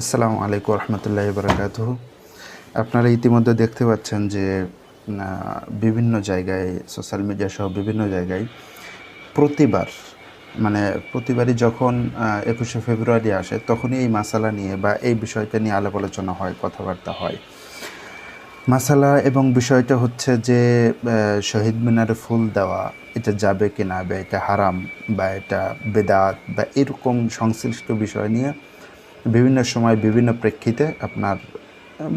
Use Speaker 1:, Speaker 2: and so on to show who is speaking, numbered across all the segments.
Speaker 1: আসসালামু আলাইকুম রহমতুল্লাহি বারাকাতুহু। আপনারা ইতিমধ্যে দেখতে পাচ্ছেন যে বিভিন্ন জায়গায় সোশ্যাল মিডিয়া সহ বিভিন্ন জায়গায় প্রতিবার মানে প্রতিবারই যখন ২১শে ফেব্রুয়ারি আসে তখনই এই মাসালা নিয়ে বা এই বিষয়টা নিয়ে আলাপ আলোচনা হয়, কথাবার্তা হয়। মাসালা এবং বিষয়টা হচ্ছে যে শহীদ মিনারে ফুল দেওয়া এটা যাবে কি না, বা এটা হারাম বা এটা বেদাত বা এরকম সংশ্লিষ্ট বিষয় নিয়ে বিভিন্ন সময় বিভিন্ন প্রেক্ষিতে আপনার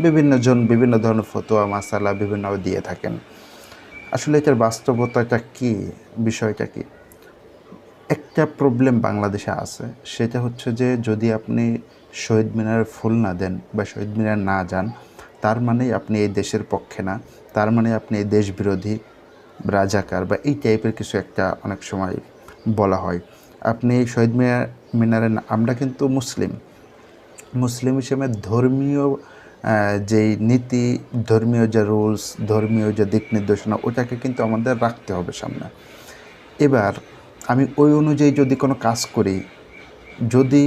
Speaker 1: বিভিন্নজন বিভিন্ন ধরনের ফতোয়া মাসালা বিভিন্ন দিয়ে থাকেন। আসলে এটার বাস্তবতাটা কি, বিষয়টা কি? একটা প্রবলেম বাংলাদেশে আছে, সেটা হচ্ছে যে যদি আপনি শহীদ মিনারে ফুল না দেন বা শহীদ মিনার না যান, তার মানেই আপনি এই দেশের পক্ষে না, তার মানে আপনি এই দেশ বিরোধী, রাজাকার বা এই টাইপের কিছু একটা অনেক সময় বলা হয়। আপনি শহীদ মিনারে আমরা কিন্তু মুসলিম হিসেবে ধর্মীয় যেই নীতি, ধর্মীয় যে রুলস, ধর্মীয় যে দিক নির্দেশনা, ওটাকে কিন্তু আমাদের রাখতে হবে সামনে। এবার আমি ওই অনুযায়ী যদি কোনো কাজ করি, যদি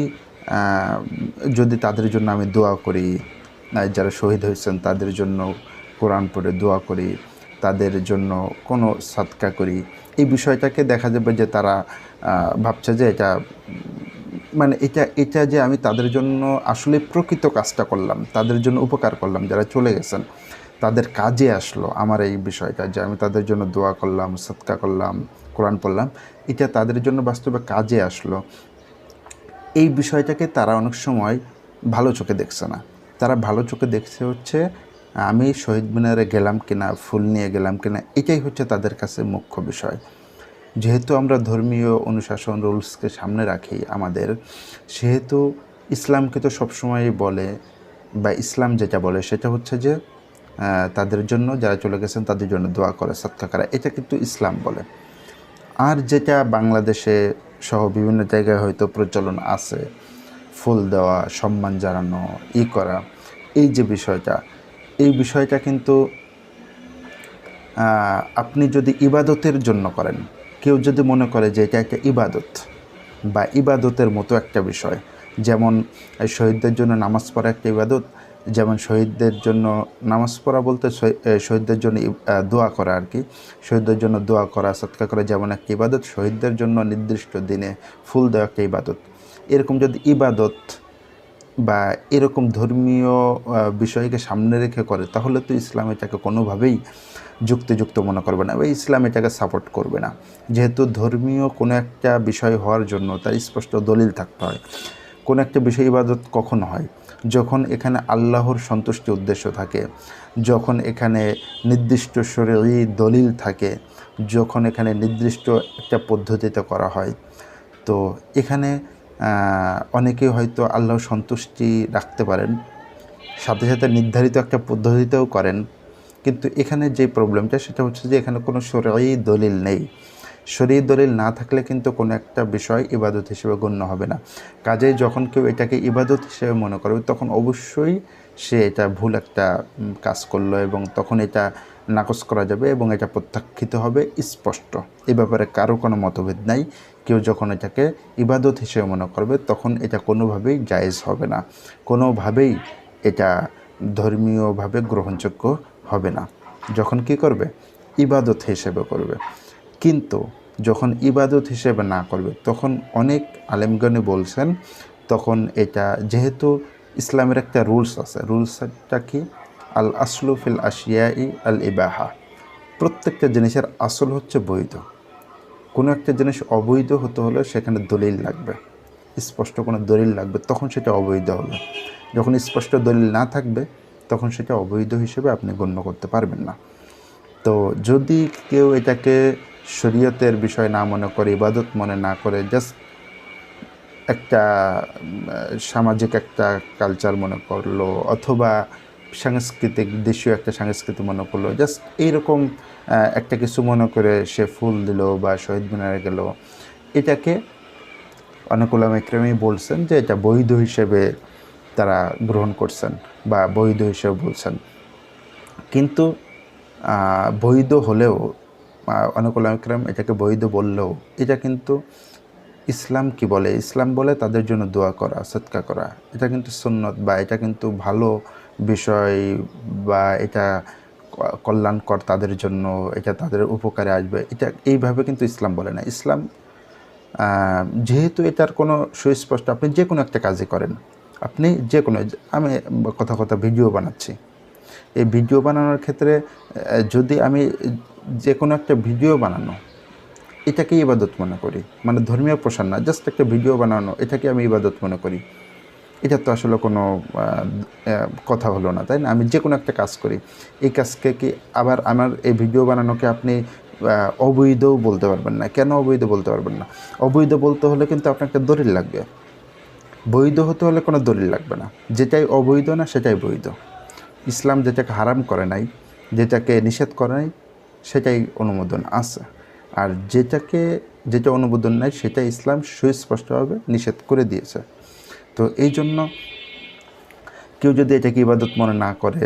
Speaker 1: যদি তাদের জন্য আমি দোয়া করি, যারা শহীদ হয়েছেন তাদের জন্য কোরআন পড়ে দোয়া করি, তাদের জন্য কোনো সদকা করি, এই বিষয়টাকে দেখা যাবে যে তারা ভাবছে যে এটা মানে এটা যে আমি তাদের জন্য আসলে প্রকৃত কাজটা করলাম, তাদের জন্য উপকার করলাম, যারা চলে গেছেন তাদের কাজে আসলো আমার এই বিষয়টা, যে আমি তাদের জন্য দোয়া করলাম, সদকা করলাম, কোরআন পড়লাম, এটা তাদের জন্য বাস্তবে কাজে আসলো। এই বিষয়টাকে তারা অনেক সময় ভালো চোখে দেখছে না। তারা ভালো চোখে দেখছে হচ্ছে আমি শহীদ মিনারে গেলাম কিনা, ফুল নিয়ে গেলাম কিনা, এটাই হচ্ছে তাদের কাছে মুখ্য বিষয়। যেহেতু আমরা ধর্মীয় অনুশাসন রুলসকে সামনে রাখি আমাদের, সেহেতু ইসলামকে তো সবসময় বলে, বা ইসলাম যেটা বলে সেটা হচ্ছে যে তাদের জন্য, যারা চলে গেছেন তাদের জন্য দোয়া করে, সদকা করা, এটা কিন্তু ইসলাম বলে। আর যেটা বাংলাদেশে সহ বিভিন্ন জায়গায় হয়তো প্রচলন আছে, ফুল দেওয়া, সম্মান জানানো, করা, এই যে বিষয়টা, এই বিষয়টা কিন্তু আপনি যদি ইবাদতের জন্য করেন, কেউ যদি মনে করে যে এটা একটা ইবাদত বা ইবাদতের মতো একটা বিষয়, যেমন শহীদদের জন্য নামাজ পড়া একটা ইবাদত, যেমন শহীদদের জন্য নামাজ পড়া বলতে শহীদদের জন্য দোয়া করা আর কি, শহীদদের জন্য দোয়া করা, সদকা করা যেমন একটা ইবাদত, শহীদদের জন্য নির্দিষ্ট দিনে ফুল দেওয়া একটা ইবাদত। এরকম যদি ইবাদত বা এরকম ধর্মীয় বিষয়কে সামনে রেখে করে, তাহলে তো ইসলাম এটাকে কোনোভাবেই যুক্তিযুক্ত মনে করবে না বা ইসলাম এটাকে সাপোর্ট করবে না। যেহেতু ধর্মীয় কোনো একটা বিষয় হওয়ার জন্য তার স্পষ্ট দলিল থাকতে হয়। কোনো একটা বিষয় ইবাদত কখন হয়? যখন এখানে আল্লাহর সন্তুষ্টি উদ্দেশ্য থাকে, যখন এখানে নির্দিষ্ট শরঈ দলিল থাকে, যখন এখানে নির্দিষ্ট একটা পদ্ধতিতে করা হয়। তো এখানে অনেকেই হয়তো আল্লাহর সন্তুষ্টি রাখতে পারেন, সাথে সাথে নির্ধারিত একটা পদ্ধতিতেও করেন, কিন্তু এখানে যে প্রবলেমটা সেটা হচ্ছে যে এখানে কোনো শরঈ দলিল নেই। শরঈ দলিল না থাকলে কিন্তু কোনো একটা বিষয় ইবাদত হিসেবে গণ্য হবে না। কাজেই যখন কেউ এটাকে ইবাদত হিসেবে মনে করবে, তখন অবশ্যই সে এটা ভুল একটা কাজ করলো, এবং তখন এটা নাকচ করা যাবে এবং এটা প্রত্যাখ্যিত হবে স্পষ্ট। এ ব্যাপারে কারো কোনো মতভেদ নাই। কেউ যখন এটাকে ইবাদত হিসেবে মনে করবে, তখন এটা কোনোভাবেই জায়েজ হবে না, কোনোভাবেই এটা ধর্মীয়ভাবে গ্রহণযোগ্য হবে না। যখন কি করবে? ইবাদত হিসেবে করবে। কিন্তু যখন ইবাদত হিসেবে না করবে, তখন অনেক আলেমগণে বলছেন, তখন এটা যেহেতু ইসলামের একটা রুলস আছে, রুলসটা কি? আল আসলু ফিল আশিয়াই আল ইবাহা। প্রত্যেকটা জিনিসের আসল হচ্ছে বৈধ। কোনো একটা জিনিস অবৈধ হতে হলে সেখানে দলিল লাগবে, স্পষ্ট কোনো দলিল লাগবে, তখন সেটা অবৈধ হবে। যখন স্পষ্ট দলিল না থাকবে, তখন সেটা অবৈধ হিসেবে আপনি গণ্য করতে পারবেন না। তো যদি কেউ এটাকে শরীয়তের বিষয় না মনে করে, ইবাদত মনে না করে, জাস্ট একটা সামাজিক একটা কালচার মনে করলো, অথবা সাংস্কৃতিক দেশীয় একটা সংস্কৃতি মনে করলো, জাস্ট এইরকম একটা কিছু মনে করে সে ফুল দিল বা শহীদ মিনারে গেল, এটাকে অনেক উলামা ইকরামই বলছেন যে এটা বৈধ হিসেবে তারা গ্রহণ করছেন বা বৈধ হিসেবে বলছেন। কিন্তু বৈধ হলেও অনেক উলামা ইকরাম এটাকে বৈধ বললেও, এটা কিন্তু ইসলাম কি বলে? ইসলাম বলে তাদের জন্য দোয়া করা, সদকা করা। এটা কিন্তু সুন্নত বা এটা কিন্তু ভালো বিষয় বা এটা কল্যাণকর তাদের জন্য, এটা তাদের উপকারে আসবে, এটা এইভাবে কিন্তু ইসলাম বলে না। ইসলাম যেহেতু এটার কোনো সুস্পষ্ট, আপনি যে কোনো একটা কাজই করেন, আপনি যে কোনো, আমি কথা ভিডিও বানাচ্ছি, এই ভিডিও বানানোর ক্ষেত্রে যদি আমি যে কোনো একটা ভিডিও বানানো এটাকে ইবাদত মনে করি, মানে ধর্মীয় প্রসার না, জাস্ট একটা ভিডিও বানানো, এটাকে আমি ইবাদত মনে করি, এটা তো আসলে কোনো কথা হলো না, তাই না? আমি যে কোনো একটা কাজ করি, এই কাজকে কি আবার আমার এই ভিডিও বানানোকে আপনি অবৈধও বলতে পারবেন না। কেন অবৈধ বলতে পারবেন না? অবৈধ বলতে হলে কিন্তু আপনার একটা দলিল লাগবে, বৈধ হতে হলে কোনো দলিল লাগবে না। যেটাই অবৈধ না সেটাই বৈধ। ইসলাম যেটাকে হারাম করে নাই, যেটাকে নিষেধ করে নাই, সেটাই অনুমোদন আছে। আর যেটা অনুমোদন নাই সেটা ইসলাম সুস্পষ্টভাবে নিষেধ করে দিয়েছে। তো এই জন্য কেউ যদি এটাকে ইবাদত মনে না করে,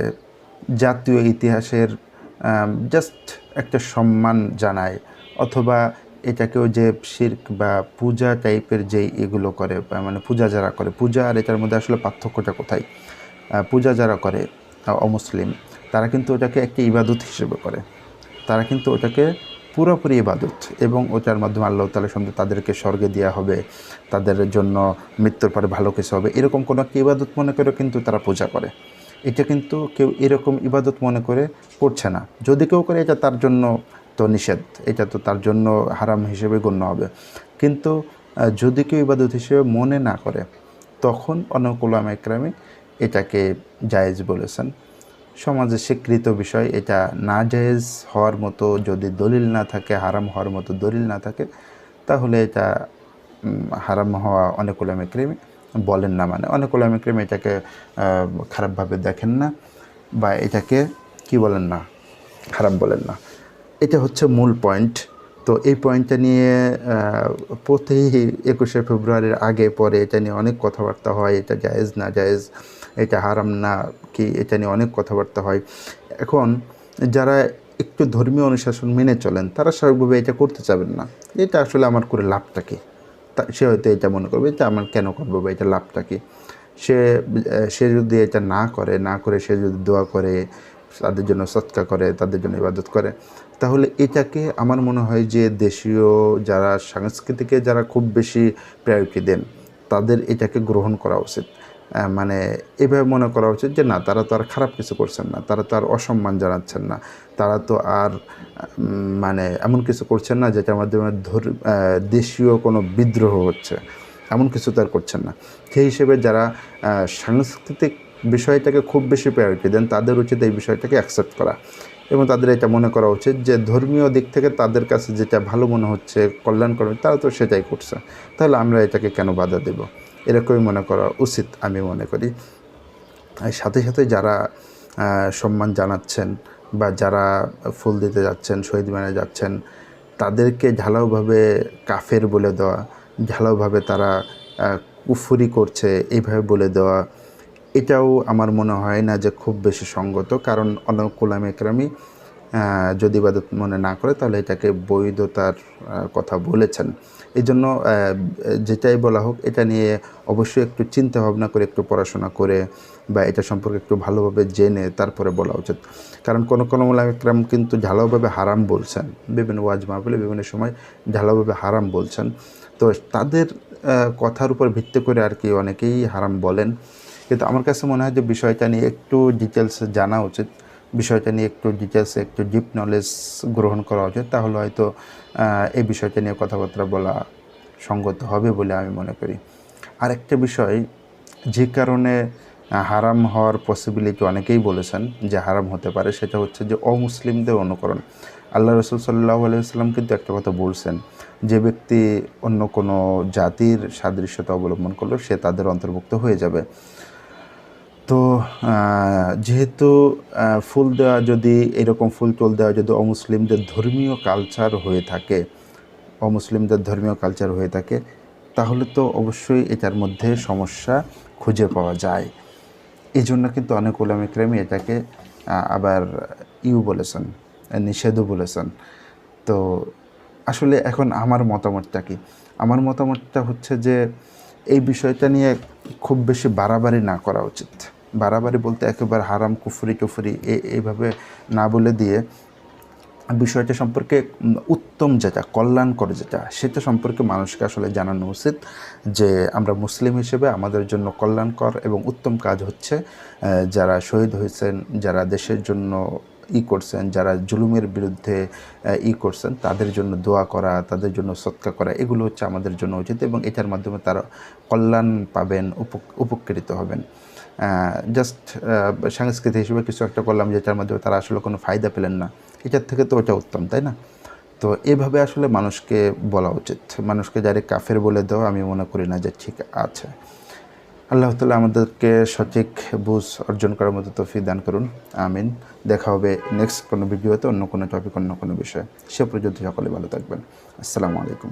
Speaker 1: জাতীয় ইতিহাসের জাস্ট একটা সম্মান জানায়, অথবা এটাকেও যে শিরক বা পূজা টাইপের যেই এগুলো করে, মানে পূজা যারা করে, পূজা আর এটার মধ্যে আসলে পার্থক্যটা কোথায়? পূজা যারা করে অমুসলিম, তারা কিন্তু ওটাকে একটি ইবাদত হিসেবে করে, তারা কিন্তু ওটাকে পুরোপুরি ইবাদত, এবং ওটার মাধ্যমে আল্লাহ তাআলার সামনে তাদেরকে স্বর্গে দেওয়া হবে, তাদের জন্য মৃত্যুর পরে ভালো কিছু হবে, এরকম কোনো একটা ইবাদত মনে করে কিন্তু তারা পূজা করে। এটা কিন্তু কেউ এরকম ইবাদত মনে করে করছে না। যদি কেউ করে এটা তার জন্য তো নিষেধ, এটা তো তার জন্য হারাম হিসেবে গণ্য হবে। কিন্তু যদি কেউ ইবাদত হিসেবে মনে না করে, তখন অনেক উলামা ইকরামে এটাকে জায়েজ বলেছেন। সমাজে স্বীকৃত বিষয়, এটা না জায়েজ হওয়ার মতো যদি দলিল না থাকে, হারাম হওয়ার মতো দলিল না থাকে, তাহলে এটা হারাম হওয়া অনেক উলামা ইকরাম বলেন না। মানে অনেক উলামা ইকরাম এটাকে খারাপভাবে দেখেন না, বা এটাকে কি বলেন না, হারাম বলেন না। এটা হচ্ছে মূল পয়েন্ট। তো এই পয়েন্টটা নিয়ে প্রতি 21শে ফেব্রুয়ারির আগে পরে এটা নিয়ে অনেক কথাবার্তা হয়, এটা জায়েজ না জায়েজ, এটা হারাম না কি, এটা নিয়ে অনেক কথাবার্তা হয়। এখন যারা একটু ধর্মীয় অনুশাসন মেনে চলেন, তারা স্বাভাবিকভাবে এটা করতে চাবেন না। এটা আসলে আমার করে লাভটা কী? সে হয়তো এটা মনে করবে, এটা আমার কেন করবো বা এটা লাভটা কী? সে যদি এটা না করে সে যদি দোয়া করে, তাদের জন্য সদকা করে, তাদের জন্য ইবাদত করে, তাহলে এটাকে আমার মনে হয় যে দেশীয় যারা সংস্কৃতিকে যারা খুব বেশি প্রায়োরিটি দেন, তাদের এটাকে গ্রহণ করা উচিত। মানে এভাবে মনে করা উচিত যে না, তারা তো আর খারাপ কিছু করছেন না, তারা তো আর অসম্মান জানাচ্ছেন না, তারা তো আর মানে এমন কিছু করছেন না যেটার মাধ্যমে দেশীয় কোনো বিদ্রোহ হচ্ছে, এমন কিছু তো আর করছেন না। সেই হিসেবে যারা সাংস্কৃতিক বিষয়টাকে খুব বেশি প্রায়োরিটি দেন, তাদের উচিত এই বিষয়টাকে অ্যাকসেপ্ট করা, এবং তাদের এটা মনে করা উচিত যে ধর্মীয় দিক থেকে তাদের কাছে যেটা ভালো মনে হচ্ছে, কল্যাণকর, তারা তো সেটাই করছে, তাহলে আমরা এটাকে কেন বাধা দেব, এরকমই মনে করা উচিত আমি মনে করি। আর সাথে সাথে যারা সম্মান জানাচ্ছেন বা যারা ফুল দিতে যাচ্ছেন, শহীদ মিনারে যাচ্ছেন, তাদেরকে ঢালাওভাবে কাফের বলে দেওয়া, ঢালাওভাবে তারা কুফরি করছে এইভাবে বলে দেওয়া, এটাও আমার মনে হয় না যে খুব বেশি সঙ্গত। কারণ অনেক উলামা ইকরামই যদি ইবাদত মনে না করে, তাহলে এটাকে বৈধতার কথা বলেছেন। এই জন্য যেটাই বলা হোক, এটা নিয়ে অবশ্যই একটু চিন্তা ভাবনা করে, একটু পড়াশোনা করে, বা এটা সম্পর্কে একটু ভালোভাবে জেনে তারপরে বলা উচিত। কারণ কোনো উলামা ইকরাম কিন্তু ঢালাওভাবে হারাম বলছেন, বিভিন্ন ওয়াজ মাহফিলে বিভিন্ন সময় ঢালাওভাবে হারাম বলছেন। তো তাদের কথার উপর ভিত্তি করে আর কি অনেকেই হারাম বলেন। কিন্তু আমার কাছে মনে হয় যে বিষয়টা নিয়ে একটু ডিটেলসে জানা উচিত, বিষয়টা নিয়ে একটু ডিটেলসে একটু ডিপ নলেজ গ্রহণ করা উচিত, তাহলে হয়তো এই বিষয়টা নিয়ে কথাবার্তা বলা সঙ্গত হবে বলে আমি মনে করি। আরেকটা বিষয় যে কারণে হারাম হওয়ার পসিবিলিটি অনেকেই বলেছেন যে হারাম হতে পারে, সেটা হচ্ছে যে অমুসলিমদের অনুকরণ। আল্লাহ রসুল সাল্লাল্লাহু আলাইহি ওয়াসাল্লাম কিন্তু একটা কথা বলছেন, যে ব্যক্তি অন্য কোনো জাতির সাদৃশ্যতা অবলম্বন করলো, সে তাদের অন্তর্ভুক্ত হয়ে যাবে। তো যেহেতু ফুল দেওয়া, যদি এরকম ফুল টুল দেওয়া যদি অমুসলিমদের ধর্মীয় কালচার হয়ে থাকে, তাহলে তো অবশ্যই এটার মধ্যে সমস্যা খুঁজে পাওয়া যায়। এই জন্য কিন্তু অনেক উলামা ইকরামই এটাকে আবার বলেছেন, নিষেধও বলেছেন। তো আসলে এখন আমার মতামতটা কি? আমার মতামতটা হচ্ছে যে এই বিষয়টা নিয়ে খুব বেশি বাড়াবাড়ি না করা উচিত। বাড়াবাড়ি বলতে একেবারে হারাম কুফরি টুফরি এইভাবে না বলে দিয়ে বিষয়টা সম্পর্কে উত্তম যেটা, কল্যাণকর যেটা, সেটা সম্পর্কে মানুষকে আসলে জানানো উচিত যে আমরা মুসলিম হিসেবে আমাদের জন্য কল্যাণকর এবং উত্তম কাজ হচ্ছে যারা শহীদ হয়েছেন, যারা দেশের জন্য করছেন, যারা জুলুমের বিরুদ্ধে করছেন, তাদের জন্য দোয়া করা, তাদের জন্য সৎকা করা, এগুলো হচ্ছে আমাদের জন্য উচিত এবং এটার মাধ্যমে তারা কল্যাণ পাবেন, উপকৃত হবেন। জাস্ট সাংস্কৃতিক হিসেবে কিছু একটা করলাম যেটার মাধ্যমে তারা আসলে কোনো ফায়দা পেলেন না, এটার থেকে তো ওটা উত্তম, তাই না? তো এভাবে আসলে মানুষকে বলা উচিত। মানুষকে ডাইরেক্ট কাফের বলে দেওয়া আমি মনে করি না যে ঠিক আছে। আল্লাহ তাআলা আমাদেরকে সঠিক বুঝ অর্জন করার মতো তৌফিক দান করুন, আমিন। দেখা হবে নেক্সট কোনো ভিডিওতে, অন্য কোনো টপিক, অন্য কোনো বিষয়ে। সে পর্যন্ত সকলে ভালো থাকবেন। আসসালামু আলাইকুম।